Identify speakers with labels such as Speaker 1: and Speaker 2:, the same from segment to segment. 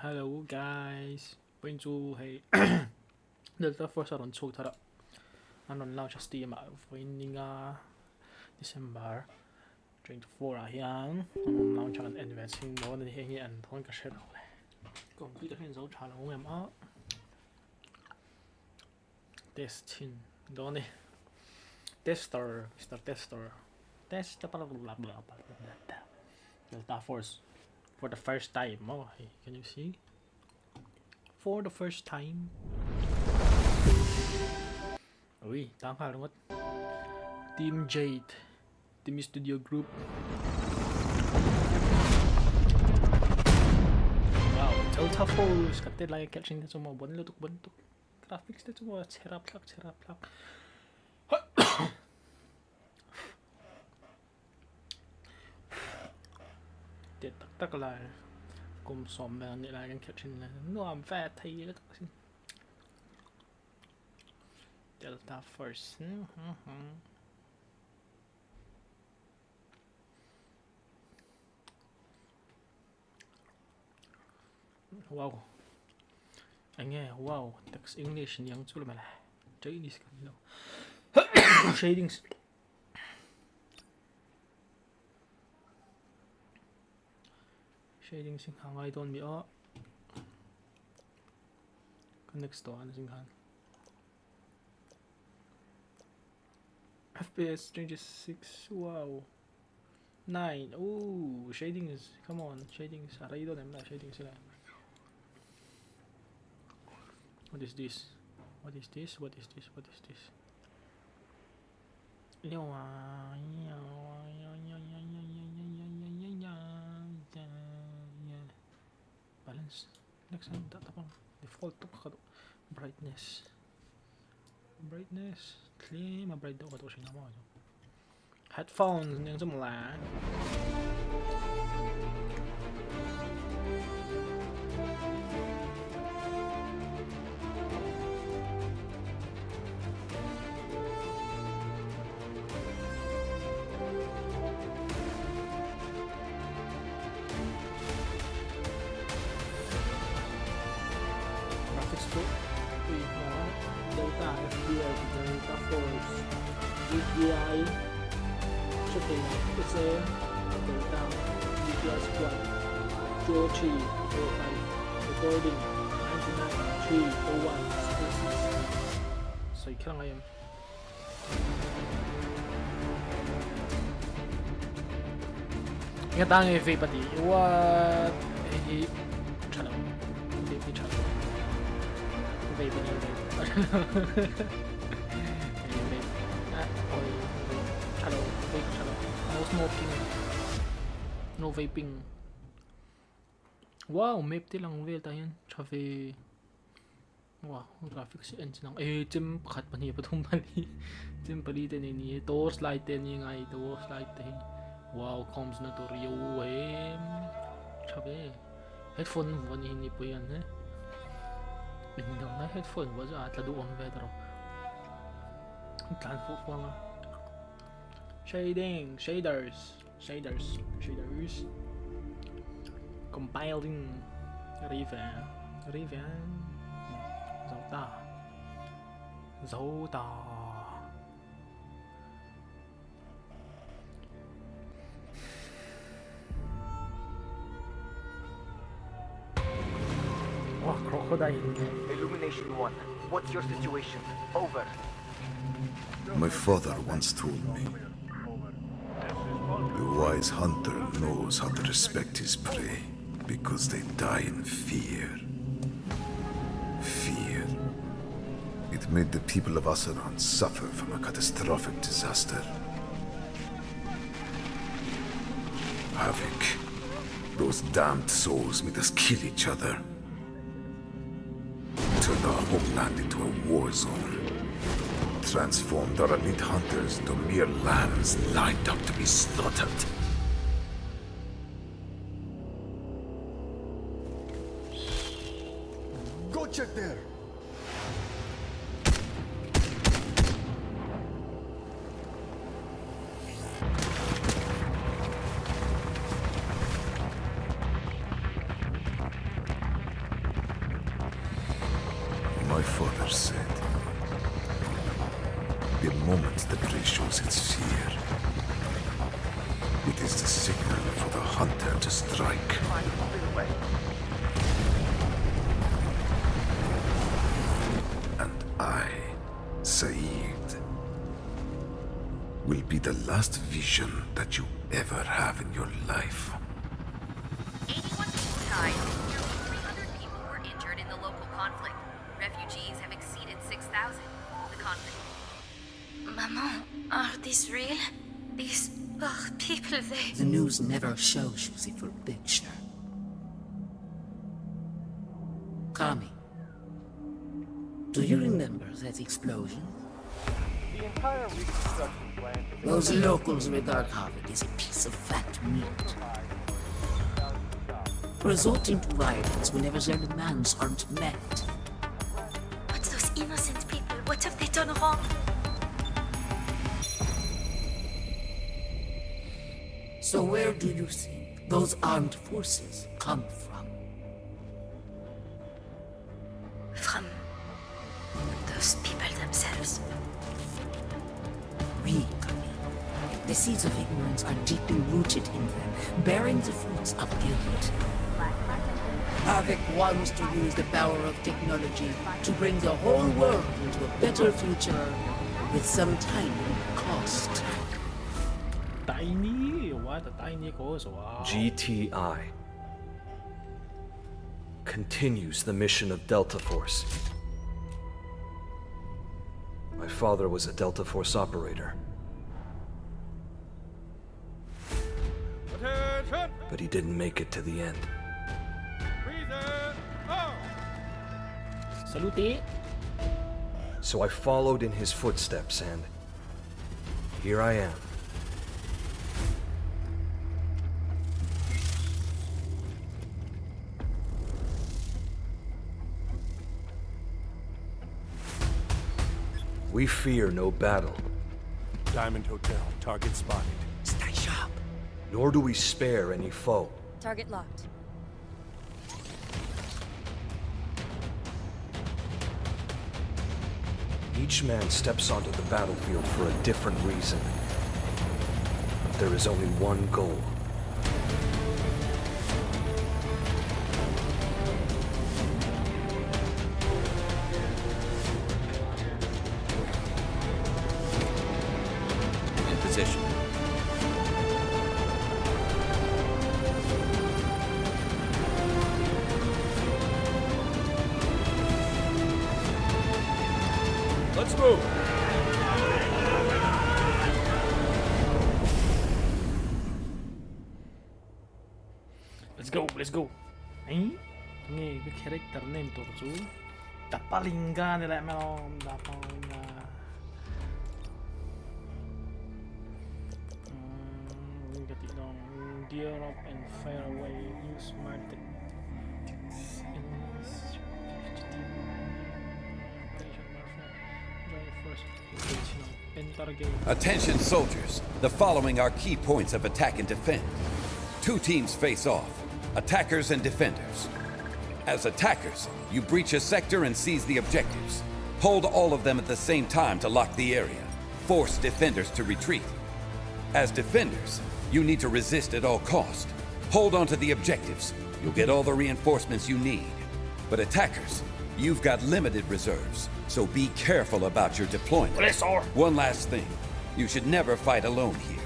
Speaker 1: Hello guys, bonjour hey. Delta Force aron chok thara. Anon launch Steam in December 24 hiang. Anon launch an advancing mode ni hi an thon ka shet le. Computer hin zo chala ngem a. Testing doni. Tester, Mr. Tester. Test blah blah blah blah. Delta Force for the first time. Oh, hey, can you see? For the first time. Uy, tama rin. Team Jade, Team Studio Group. Wow, Delta Force. Kate lagi catching din semua bontok. Graphics din semua cerap lak. Tiệt tắc là cùng xóm mà này là cái catching là nuam fat thì đó xin. Delta Force. Wow. Anh nghe wow, text English yang chula mà là Chinese cái gì đâu. Shadings. Shading sinh hàng ai tôn bị ó. Next to anh sinh hàng. FPS changes 6. Wow. 9. Ooh, shading is come on, shading is aray doon na shading sila. What is this? What is this? Balance. Next time tatapang default to kakado. Brightness. Clean. Ma-bright daw kato siya naman. Headphones yung sumula. Delta FPS, Delta Force, GPI, shipping, it's a Delta, GPS 1, 203, 205, recording, 99, 301, 66. So you can't ngayon. Ingat ang FA pati. What? Chalo. Vape chalo. Vape ni vape. Chalo. No smoking. No vaping. Wow, map lang vel tayo. Chafe. Wow, graphics engine lang. Jim kat pa niya patong mali. Jim palitin ni torch light ni nga torch light Wow, comms na to Rio Chafe. Headphone ni po yan Hindi na headphone was at laduan better. Can't for shaders. Compiling Riven. Zota. Wow, crocodile.
Speaker 2: Illumination 1, what's your situation? Over.
Speaker 3: My father once told me, the wise hunter knows how to respect his prey because they die in fear. Fear. It made the people of Asaron suffer from a catastrophic disaster. Havoc. Those damned souls made us kill each other. Turned our homeland into a war zone. Transformed our elite hunters into mere lambs lined up to be slaughtered.
Speaker 4: Go check there!
Speaker 3: my father said, the moment the prey shows its fear, it is the signal for the hunter to strike. And I, Saeed, will be the last vision that you ever have in your life.
Speaker 4: 81 people died. Nearly 300 people were injured in the local conflict. Refugees have exceeded 6,000. The conflict.
Speaker 5: Maman, are these real? These people, they...
Speaker 6: The news never shows you the full picture. Kami, do you remember that explosion?
Speaker 2: The entire reconstruction plan is
Speaker 6: Those locals regard Harvard as a piece of fat meat, resorting to violence whenever their demands aren't met.
Speaker 5: But those innocent people, what have they done wrong?
Speaker 6: So where do you think those armed forces come from?
Speaker 5: From those people themselves.
Speaker 6: We, Kami. The seeds of ignorance are deeply rooted in them, bearing the fruits of guilt. Havoc wants to use the power of technology to bring the whole world into a better future with some tiny cost.
Speaker 1: Tiny? What a tiny cost, wow.
Speaker 7: GTI continues the mission of Delta Force. My father was a Delta Force operator.
Speaker 8: Attention!
Speaker 7: But he didn't make it to the end.
Speaker 8: Reason! Oh!
Speaker 1: Salute.
Speaker 7: So I followed in his footsteps, and here I am. We fear no battle,
Speaker 8: Diamond Hotel, target spotted.
Speaker 6: Stay sharp.
Speaker 7: nor do we spare any foe.
Speaker 4: Target locked.
Speaker 7: Each man steps onto the battlefield for a different reason. But there is only one goal.
Speaker 9: In position.
Speaker 8: Let's move!
Speaker 1: Let's go. Ấy, nghe cái character name tuh cu. Tapalinga nila melom dapat ganti dong. Gear up and fire away. Use smart tactics and
Speaker 9: Attention soldiers, the following are key points of attack and defend. Two teams face off, attackers and defenders. As attackers, you breach a sector and seize the objectives. Hold all of them at the same time to lock the area. Force defenders to retreat. As defenders, you need to resist at all cost. Hold on to the objectives. You'll get all the reinforcements you need. But attackers, you've got limited reserves, so be careful about your deployment. One last thing, you should never fight alone here.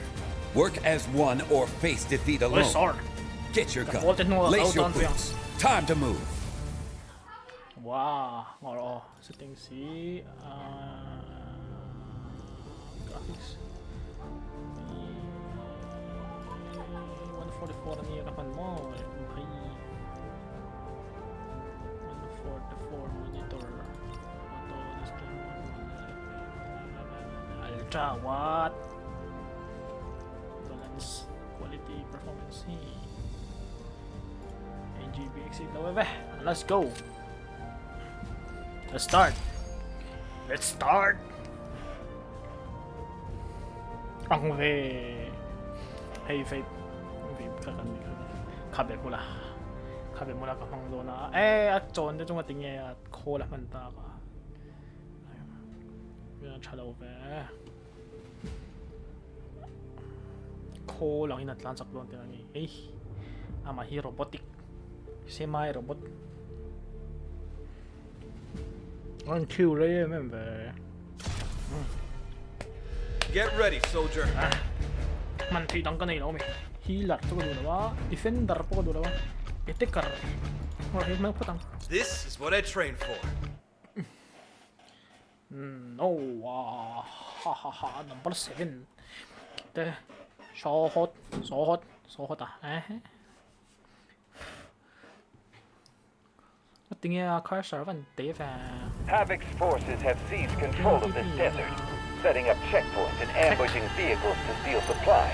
Speaker 9: Work as one or face defeat alone. Get your gun, lace your boots. Time to move.
Speaker 1: Wow, oo, setting si graphics 144 ang hirapan mo, ay 144 monitor auto display ultra, what balance quality performance AGB exit na webe. Let's go. Let's start. Ang hey vape kakan kabel mula kapang do na at chon de chung ating at kola man ta ka 그냥 찾아오게. Ko lang hinatlansak doon tinangi. Amahi robotic. Semi-robot. Ang cute eh, member.
Speaker 8: Get ready, soldier.
Speaker 1: Mantidang ka na yun, healer to ko dulawa, defender po ko dulawa, attacker. Alright, may putang.
Speaker 8: This is what I trained for.
Speaker 1: No, ha, number 7. Kita so hot Tingin car servant Dave.
Speaker 10: Havoc's forces have seized control of this desert, setting up checkpoints and ambushing vehicles to steal supplies,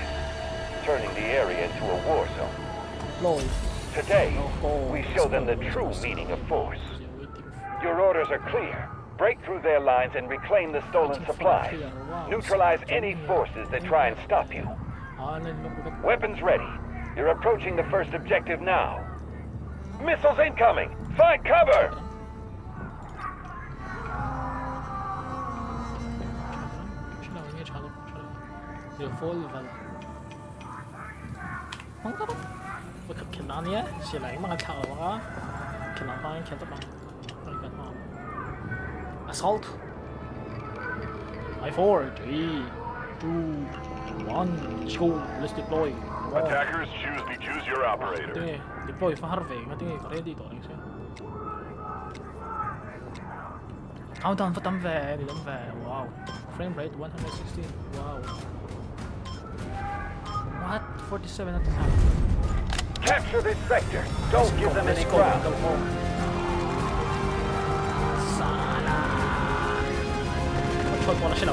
Speaker 10: turning the area into a war zone. Today, we show them the true meaning of force. Your orders are clear. Break through their lines and reclaim the stolen supplies. Neutralize any forces that try and stop you. Weapons ready. You're approaching the first objective now. Missiles incoming! Find cover!
Speaker 1: Revolver. Mangkapag kailangan niya sila yung mga tao kailangan assault. I4, 3, 2, 1, let's go, let's deploy.
Speaker 3: Attackers, choose your operator.
Speaker 1: Deploy for Harvey, ready to. Countdown for wow. Frame rate 160, wow. What? 47 at the time.
Speaker 10: Capture this sector. Don't give them any ground.
Speaker 1: Sana. Pag mo na sila,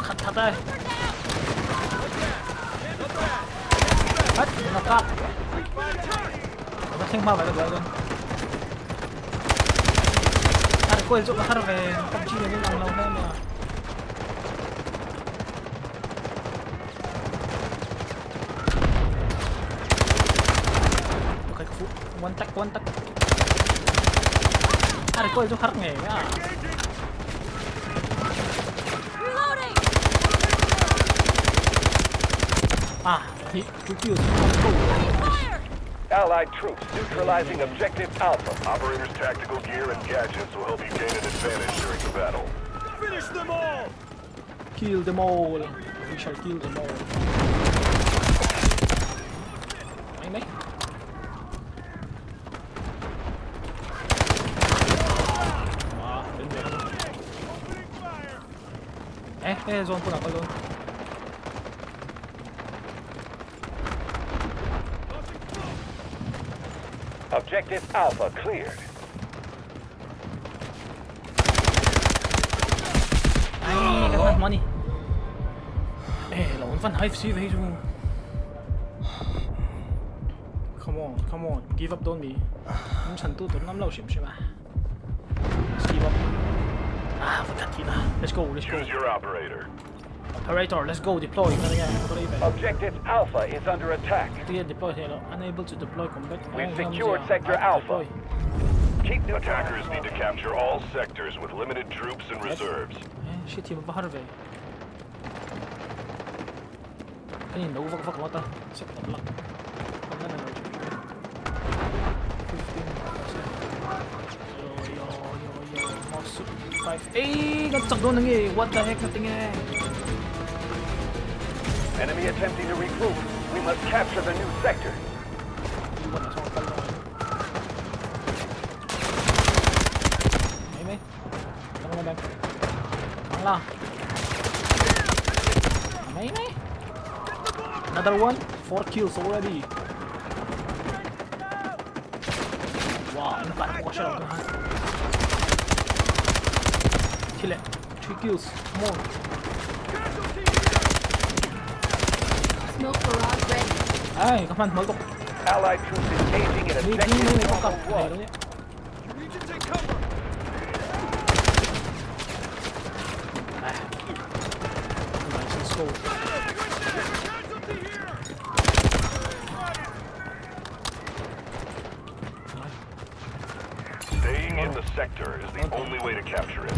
Speaker 1: Makatata. What? Nakak. Masing mabay ka doon. Ko el sok harve PUBG na din ang launa niya. Okay, one tap. Hari ko el sok harve nga. Reloading. He kills.
Speaker 10: Allied troops neutralizing objective Alpha.
Speaker 3: Operators' tactical gear and gadgets will help you gain an advantage during the battle.
Speaker 8: Finish them all!
Speaker 1: Kill them all. We shall kill them all. May. Zone po na ko doon.
Speaker 10: Objective Alpha cleared.
Speaker 1: Ay, got that money. Lawan van hive sieve heet mo. Come on. Give up don't be. Minsan tutor nam lao sim ba. Let's give up. Forgot na. Let's go.
Speaker 3: Choose your operator.
Speaker 1: Operator, let's go. Deploy.
Speaker 10: Objective Alpha is under attack.
Speaker 1: Deploy. Unable to deploy combat.
Speaker 10: We've secured Sector Alpha. Keep the
Speaker 3: Attackers need to capture all sectors with limited troops and reserves.
Speaker 1: Shit, he va harve. Kanina naguvag mata. Sakto lang. Ang na 15. Nagsak doon nangyay. What the heck nating
Speaker 10: enemy attempting to regroup. We must capture the new sector.
Speaker 1: Another one. 4 kills already. Wow, napatak ko siya. Kill it. 3 kills. Come on.
Speaker 5: Smoke barrage ready.
Speaker 1: Ay, come on, maltok.
Speaker 10: Allied troops engaging in objective Bravo 1.
Speaker 8: Region take cover!
Speaker 1: Nice, let's go.
Speaker 8: Casualty here!
Speaker 10: Taking the sector is the only way to capture it.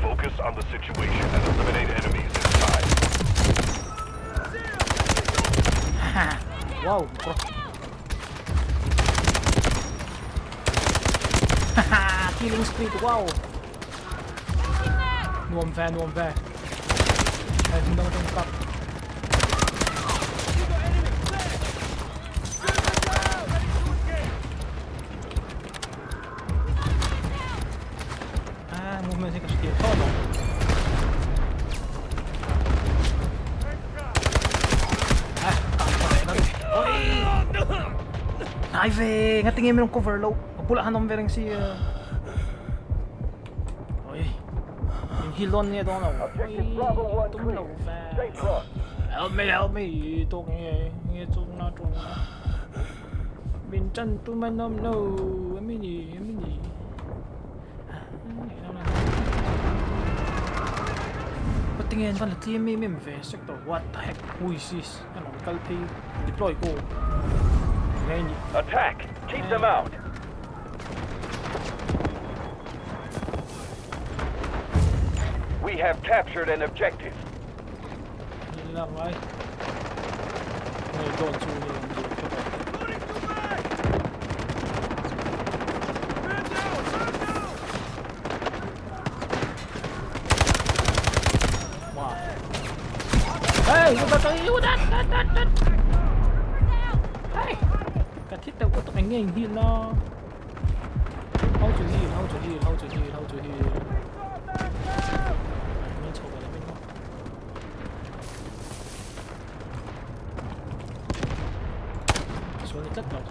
Speaker 10: Focus on the situation and eliminate enemies inside.
Speaker 1: Wow, bro. Haha, killing spree, wow. Nuam fair. Ay, hindi mo itong stop. Movement kasi dito, no? Knife! Nga tingin mo ng cover low. Pagpulahan ng vereng si... Oy. Yung hilon niya doon, no? Oy, tumulaw, fan. Help me! Ito na. Bintan tumanom, no. Amini. Tingin pala, TMM sector. What the heck? Who is this? Ano, kalpay. Deploy ko. Ngayon.
Speaker 10: Attack! Keep them out! We have captured an objective.
Speaker 1: Hindi lang, ay. Ngayon, doon, sulit lang. Hey, you better you that. Hey, got hit the what the game here now. How to heal. Mình chụp lại mình không. Xuống chất rồi.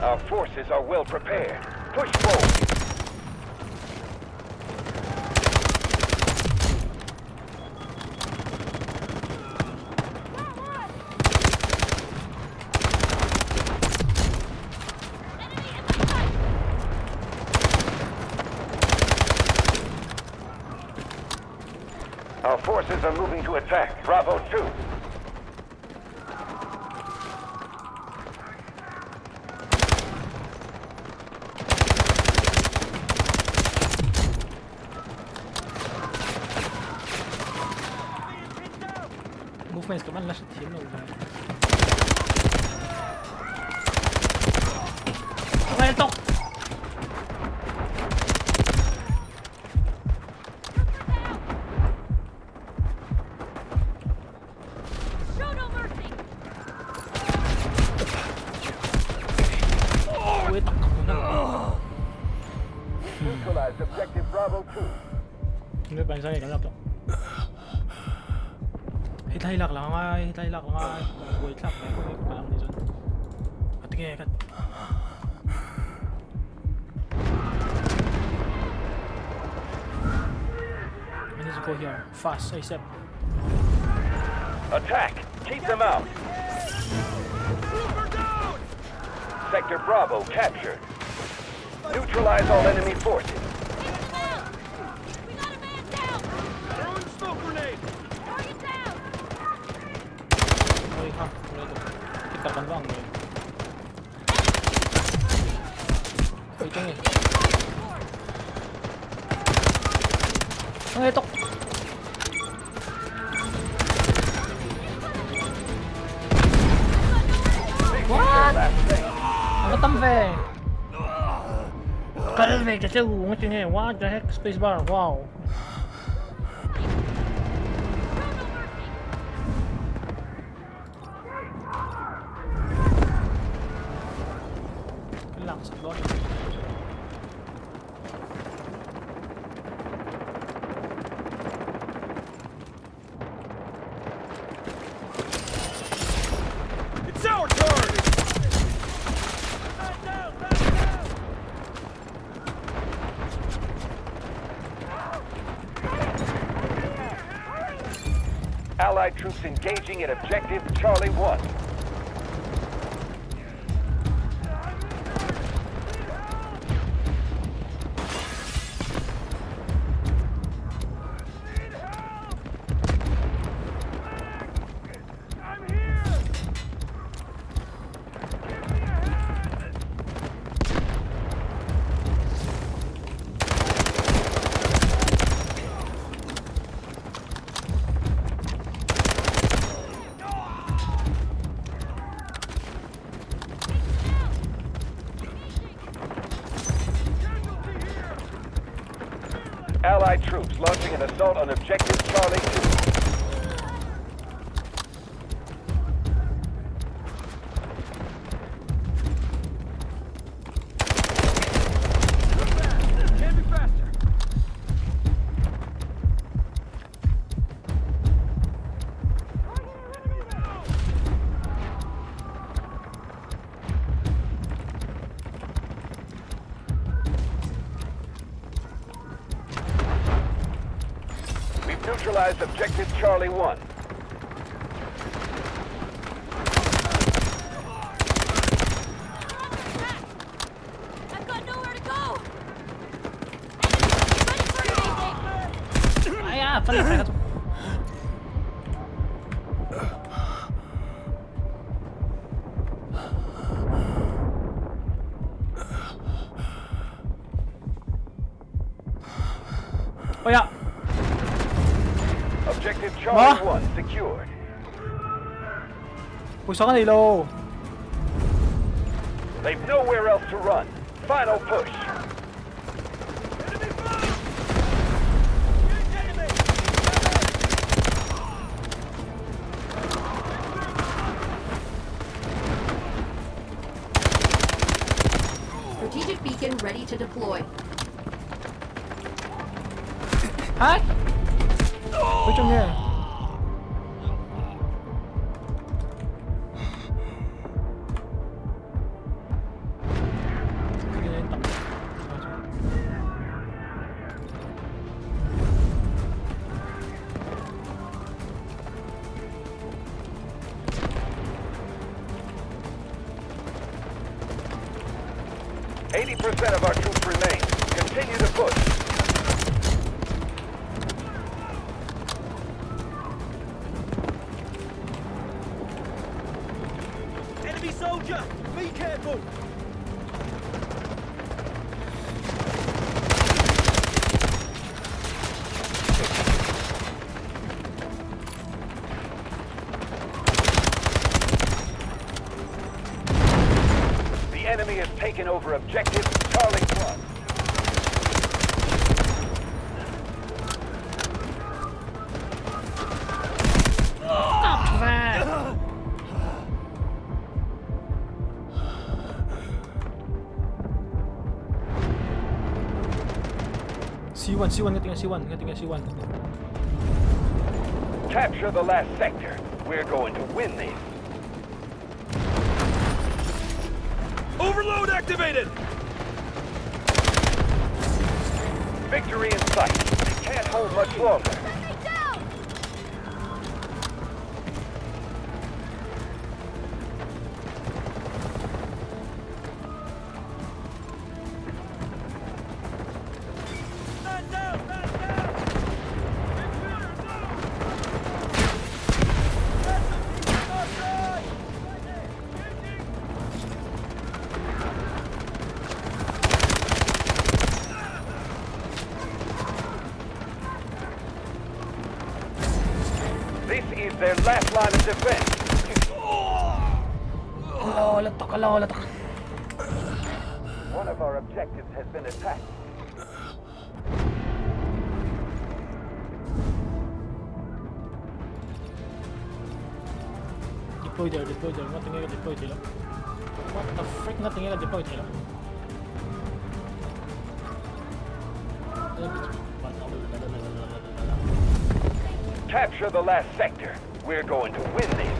Speaker 10: Our forces are well prepared. Push forward. Our forces are moving to attack. Bravo 2.
Speaker 1: Movements كمان لا شتهم ولا الله يلطق
Speaker 10: Neutralize objective Bravo 2.
Speaker 1: Hindi pa isang ikan to. Hitailak lang ay. Wait lang, may kunin ko pa lang dito. Katingin, kat. I need to go here, fast, ASAP.
Speaker 10: Attack! Keep them out! Sector Bravo captured. Neutralize all enemy forces.
Speaker 8: Throwing smoke grenade!
Speaker 1: Oy, ha, wala ito. Kita kan bang, oy. Oy, tingin. Ang ito. What? Ang tampe. Kalme, kasi uungat yun eh. What the heck? Spacebar, wow. Relax, Lord.
Speaker 8: It's our turn! Man down!
Speaker 10: Allied troops engaging at objective Charlie 1. Allied troops launching an assault on objective Charlie 2.
Speaker 8: Can't be faster!
Speaker 10: We've neutralized objective Charlie 1.
Speaker 5: I've got nowhere to go!
Speaker 1: Ah ja, verlicht, hij gaat op. Oh ja,
Speaker 10: Objective Charlie
Speaker 1: What?
Speaker 10: 1 secured.
Speaker 1: gusto ka nilo.
Speaker 10: They've nowhere else to run. Final push.
Speaker 4: Strategic beacon ready to deploy.
Speaker 1: Hả? Ôi trong nghe. Cái này tầm.
Speaker 10: 80% of our troops remain. Continue to push.
Speaker 8: Enemy soldier! Be careful!
Speaker 10: The enemy has taken over objective Charlie 1.
Speaker 1: C1, ngetingin C1.
Speaker 10: Capture the last sector. We're going to win this.
Speaker 8: Overload activated!
Speaker 10: Victory in sight. They can't hold much longer.
Speaker 8: Man down! Man down!
Speaker 10: This is their last line of defense.
Speaker 1: Latak.
Speaker 10: One of our objectives has been attacked.
Speaker 1: Deploy there. Ngetingin deploy sila. What the frick? Nothing era deployed nila.
Speaker 10: Capture the last sector. We're going to win this.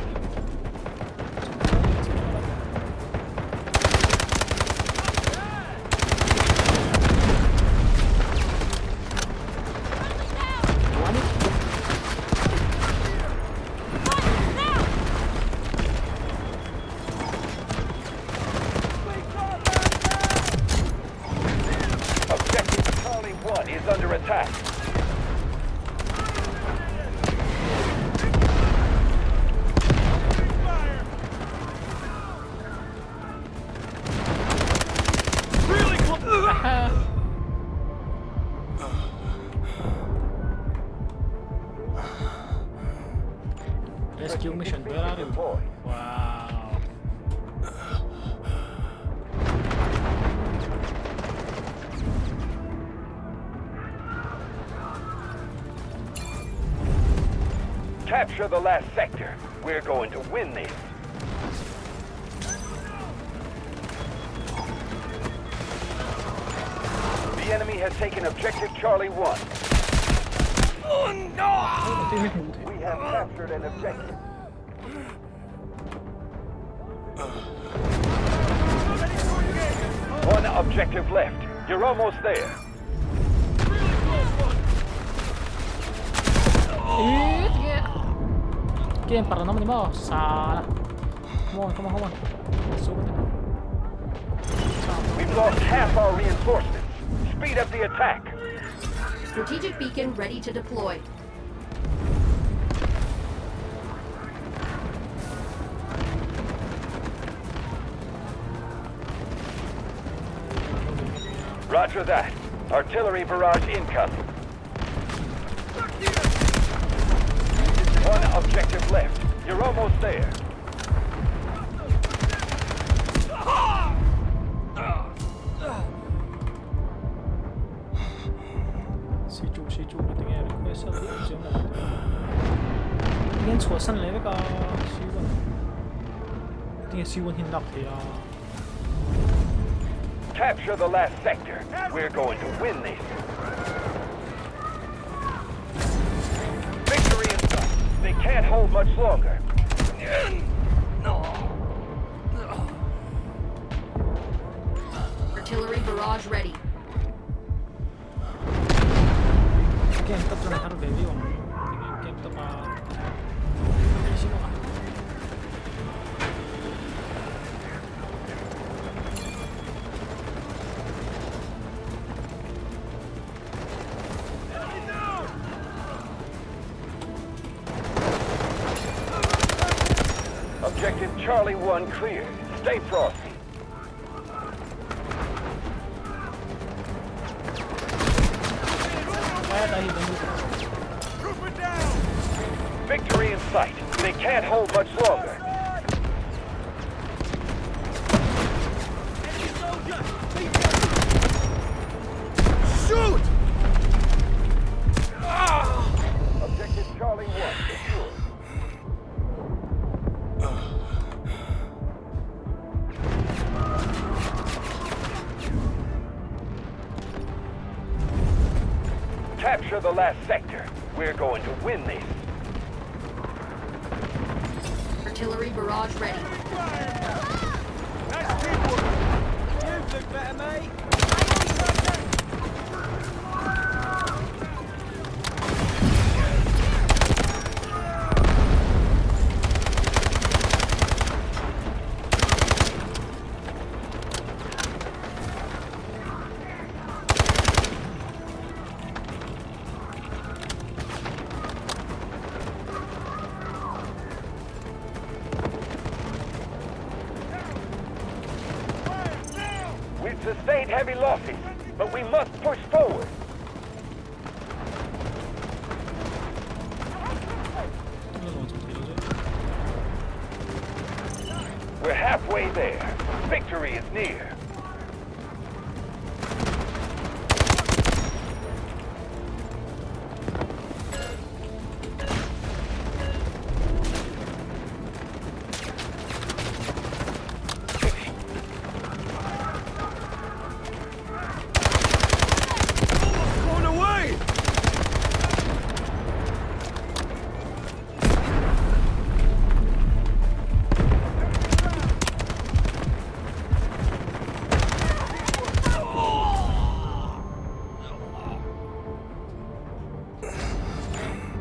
Speaker 10: Objective Charlie 1 is under attack.
Speaker 1: Rescue mission, where are you? Wow.
Speaker 10: Capture the last sector. We're going to win this. The enemy has taken objective Charlie 1. We have captured an objective. One objective left. You're almost there.
Speaker 1: Game para naman mo. Sana. Come on.
Speaker 10: We've lost half our reinforcements. Speed up the attack.
Speaker 4: Strategic beacon ready to deploy.
Speaker 10: Roger that. Artillery barrage incoming. One objective left. You're almost there.
Speaker 1: C2 定係 request 啲唔知有冇點解錯身嚟呢個 C1 點解 C1 先得起啊
Speaker 10: Capture the last sector. We're going to win this. Victory in sight. They can't hold much longer.
Speaker 4: Artillery barrage ready.
Speaker 1: Game top na harap baby yung game top
Speaker 10: Objective Charlie 1 cleared. Stay frosty. Victory in sight. They can't hold much longer.
Speaker 8: Shoot!
Speaker 10: Objective Charlie 1 secure. Capture the last sector. We're going to win this.
Speaker 4: Artillery barrage ready.
Speaker 8: Nice teamwork! You look better, mate!
Speaker 10: We've sustained heavy losses, but we must push forward. We're halfway there. Victory is near.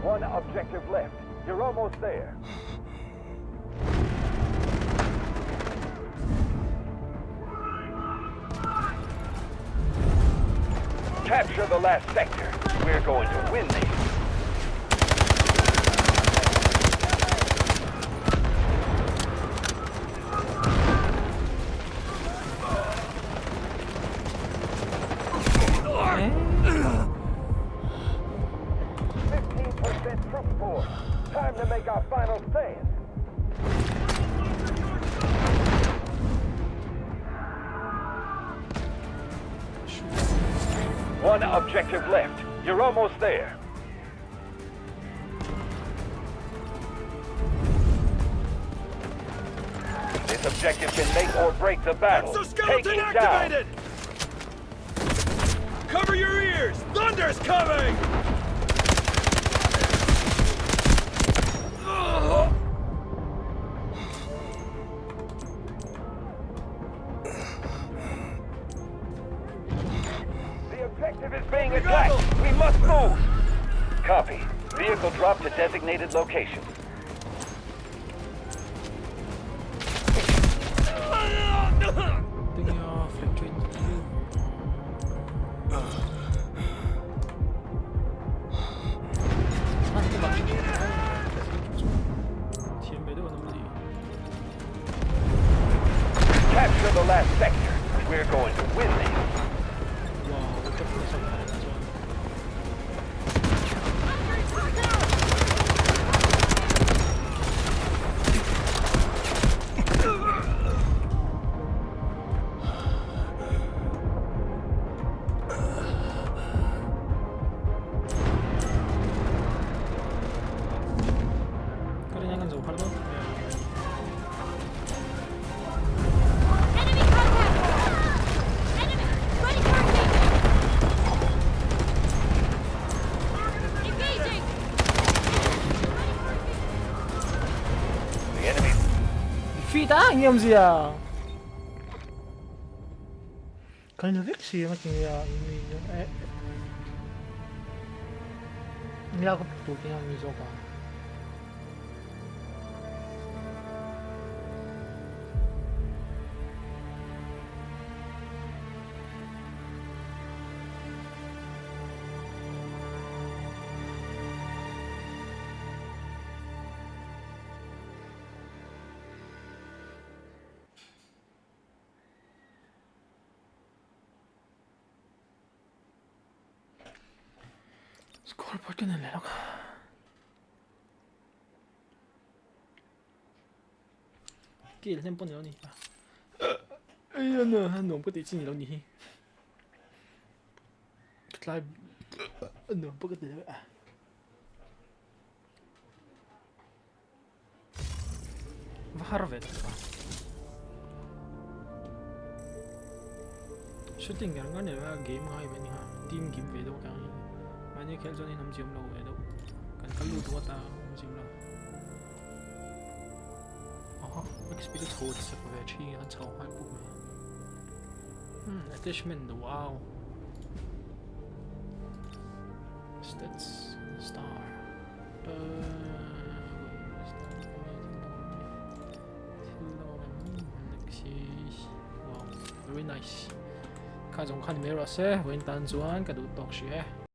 Speaker 10: One objective left. You're almost there. Capture the last sector. We're going to win this. Time to make our final stand. One objective left. You're almost there. This objective can make or break the battle. Take it
Speaker 8: activated!
Speaker 10: down.
Speaker 8: Cover your ears! Thunder's coming!
Speaker 10: The objective is being attacked. We must move. Copy. Vehicle drop to designated location. Capture the last sector. We're going to win this.
Speaker 1: Fita, anh em gì à? Kind of vexi mà kìa nila ko putukin ang Mizo ka. Scoreboard ka nilalak. Kill nem po niyo ni. Ayun na, ano po tayo sinilaw ni. Live. Ano po ka tayo? Vaharvet. Shooting cái này là game hay vậy ha. Team game về đâu cả. 만약에 켈전이 남지음라고 해도 그냥 갈로 누웠다 남지음라 experience hold sa pagkachi at sa halpo attachment wow stats star wow very nice 看中看 mirror 先，永遠單轉，跟住讀書。